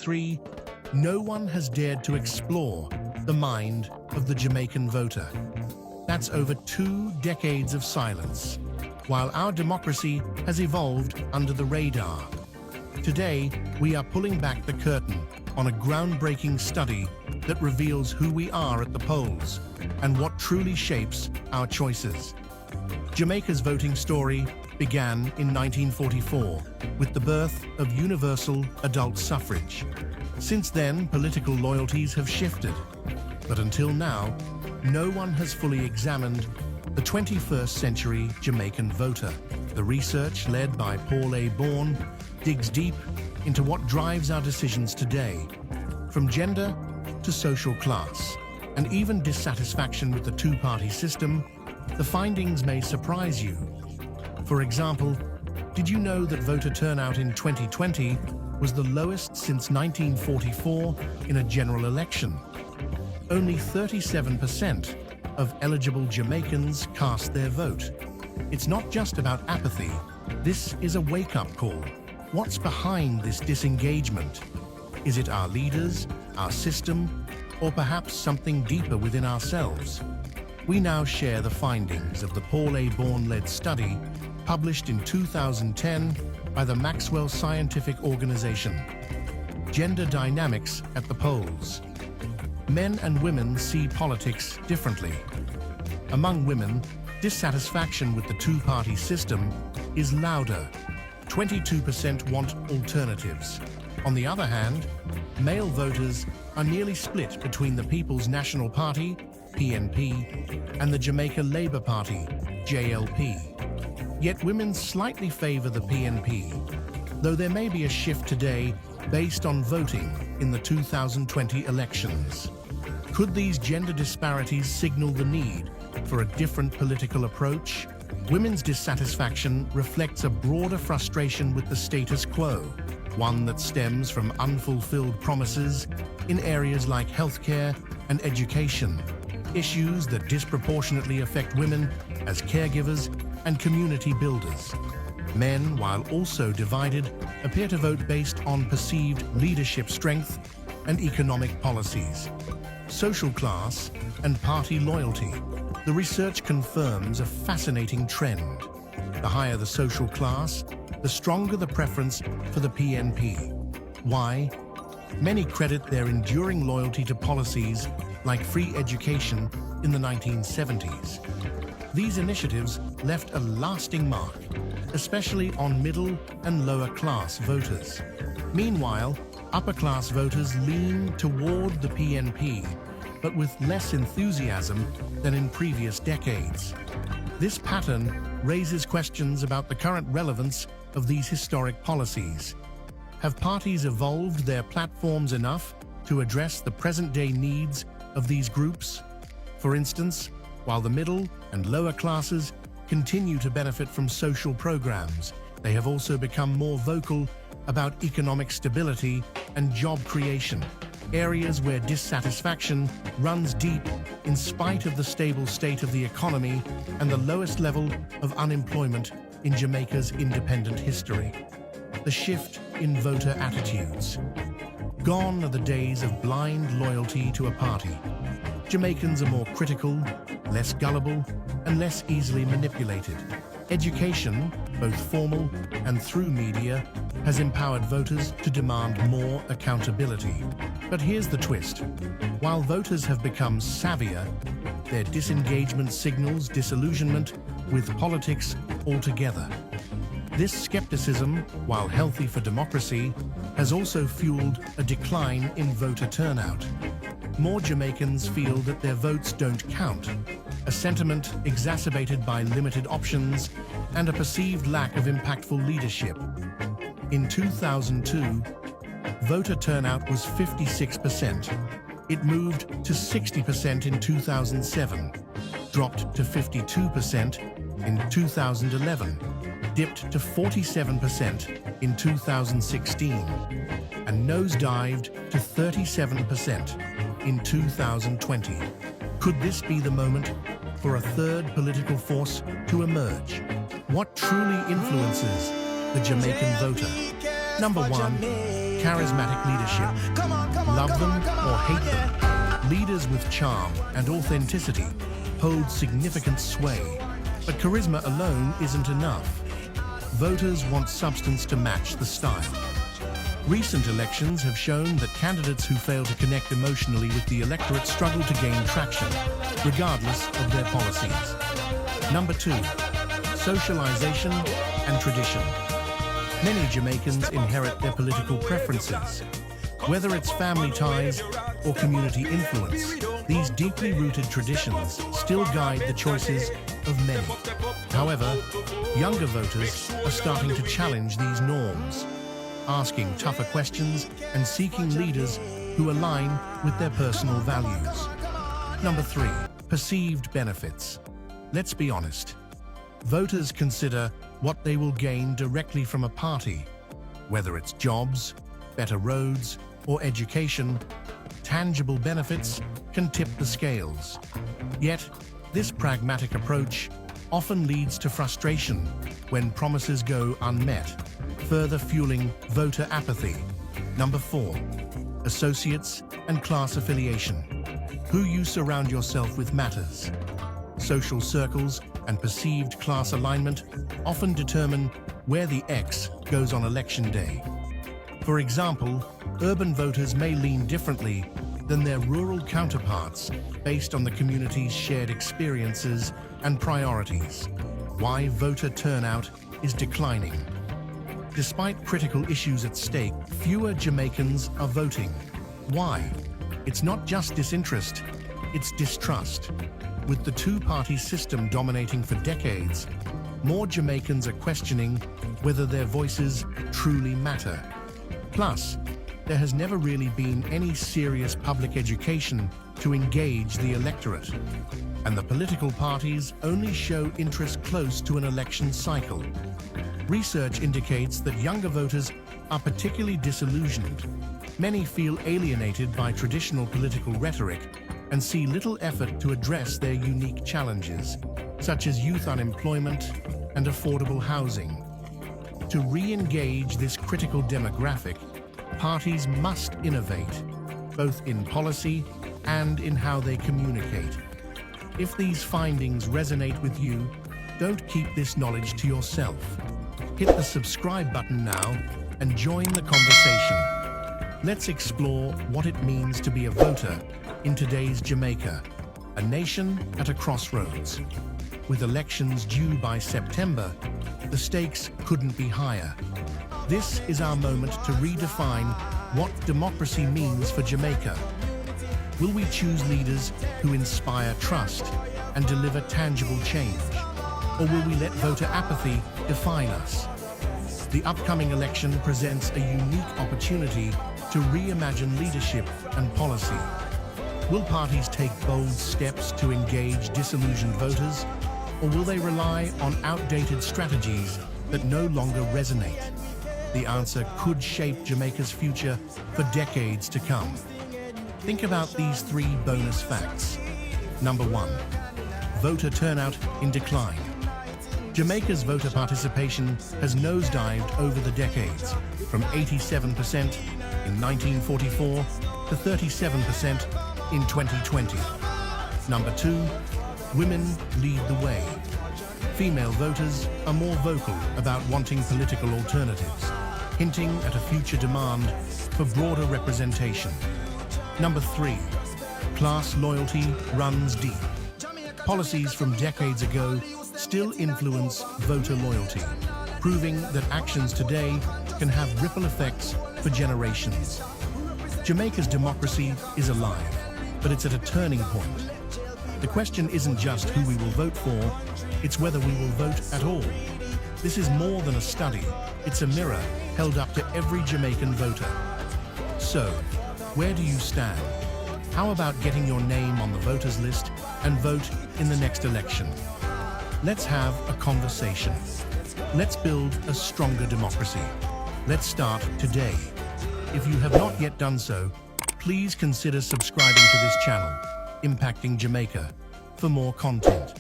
2023, no one has dared to explore the mind of the Jamaican voter. That's over 2 decades of silence, while our democracy has evolved under the radar. Today, we are pulling back the curtain on a groundbreaking study that reveals who we are at the polls and what truly shapes our choices. Jamaica's voting story began in 1944 with the birth of universal adult suffrage. Since then, political loyalties have shifted, but until now, no one has fully examined the 21st century Jamaican voter. The research, led by Paul A. Bourne, digs deep into what drives our decisions today, from gender to social class, and even dissatisfaction with the two-party system. The findings may surprise you. For example, did you know that voter turnout in 2020 was the lowest since 1944 in a general election? Only 37% of eligible Jamaicans cast their vote. It's not just about apathy. This is a wake-up call. What's behind this disengagement? Is it our leaders, our system, or perhaps something deeper within ourselves? We now share the findings of the Paul A. Bourne-led study published in 2010 by the Maxwell Scientific Organization. Gender dynamics at the polls. Men and women see politics differently. Among women, dissatisfaction with the two-party system is louder. 22% want alternatives. On the other hand, male voters are nearly split between the People's National Party, PNP, and the Jamaica Labour Party, JLP. Yet women slightly favour the PNP, though there may be a shift today based on voting in the 2020 elections. Could these gender disparities signal the need for a different political approach? Women's dissatisfaction reflects a broader frustration with the status quo, one that stems from unfulfilled promises in areas like healthcare and education, issues that disproportionately affect women as caregivers and community builders. Men, while also divided, appear to vote based on perceived leadership strength and economic policies. Social class and party loyalty. The research confirms a fascinating trend. The higher the social class, the stronger the preference for the PNP. Why? Many credit their enduring loyalty to policies like free education in the 1970s. These initiatives left a lasting mark, especially on middle and lower class voters. Meanwhile, upper class voters lean toward the PNP, but with less enthusiasm than in previous decades. This pattern raises questions about the current relevance of these historic policies. Have parties evolved their platforms enough to address the present-day needs of these groups? For instance, while the middle and lower classes continue to benefit from social programs, they have also become more vocal about economic stability and job creation, areas where dissatisfaction runs deep in spite of the stable state of the economy and the lowest level of unemployment in Jamaica's independent history. The shift in voter attitudes. Gone are the days of blind loyalty to a party. Jamaicans are more critical, less gullible, and less easily manipulated. Education, both formal and through media, has empowered voters to demand more accountability. But here's the twist. While voters have become savvier, their disengagement signals disillusionment with politics altogether. This skepticism, while healthy for democracy, has also fueled a decline in voter turnout. More Jamaicans feel that their votes don't count, a sentiment exacerbated by limited options and a perceived lack of impactful leadership. In 2002, voter turnout was 56%. It moved to 60% in 2007, dropped to 52% in 2011, dipped to 47% in 2016, and nosedived to 37% in 2020. Could this be the moment for a third political force to emerge? What truly influences the Jamaican voter? Number 1, charismatic leadership. Love them or hate them, leaders with charm and authenticity hold significant sway. But charisma alone isn't enough. Voters want substance to match the style. Recent elections have shown that candidates who fail to connect emotionally with the electorate struggle to gain traction, regardless of their policies. Number 2, socialization and tradition. Many Jamaicans inherit their political preferences. Whether it's family ties or community influence, these deeply rooted traditions still guide the choices of many. However, younger voters are starting to challenge these norms, asking tougher questions and seeking leaders who align with their personal values. Number 3, perceived benefits. Let's be honest. Voters consider what they will gain directly from a party. Whether it's jobs, better roads, or education, tangible benefits can tip the scales. Yet, this pragmatic approach often leads to frustration when promises go unmet, further fueling voter apathy. Number 4, associates and class affiliation. Who you surround yourself with matters. Social circles and perceived class alignment often determine where the X goes on election day. For example, urban voters may lean differently than their rural counterparts based on the community's shared experiences and priorities. Why voter turnout is declining. Despite critical issues at stake, fewer Jamaicans are voting. Why? It's not just disinterest, it's distrust. With the two-party system dominating for decades, more Jamaicans are questioning whether their voices truly matter. Plus, there has never really been any serious public education to engage the electorate, and the political parties only show interest close to an election cycle. Research indicates that younger voters are particularly disillusioned. Many feel alienated by traditional political rhetoric and see little effort to address their unique challenges, such as youth unemployment and affordable housing. To re-engage this critical demographic, parties must innovate, both in policy and in how they communicate. If these findings resonate with you, don't keep this knowledge to yourself. Hit the subscribe button now and join the conversation. Let's explore what it means to be a voter in today's Jamaica, a nation at a crossroads. With elections due by September, the stakes couldn't be higher. This is our moment to redefine what democracy means for Jamaica. Will we choose leaders who inspire trust and deliver tangible change? Or will we let voter apathy define us? The upcoming election presents a unique opportunity to reimagine leadership and policy. Will parties take bold steps to engage disillusioned voters, or will they rely on outdated strategies that no longer resonate? The answer could shape Jamaica's future for decades to come. Think about these 3 bonus facts. Number 1, voter turnout in decline. Jamaica's voter participation has nosedived over the decades, from 87% in 1944 to 37% in 2020. Number 2, women lead the way. Female voters are more vocal about wanting political alternatives, hinting at a future demand for broader representation. Number 3, class loyalty runs deep. Policies from decades ago still influence voter loyalty, proving that actions today can have ripple effects for generations. Jamaica's democracy is alive, but it's at a turning point. The question isn't just who we will vote for, it's whether we will vote at all. This is more than a study, it's a mirror held up to every Jamaican voter. So, where do you stand? How about getting your name on the voters list and vote in the next election? Let's have a conversation. Let's build a stronger democracy. Let's start today. If you have not yet done so, please consider subscribing to this channel, Impacting Jamaica, for more content.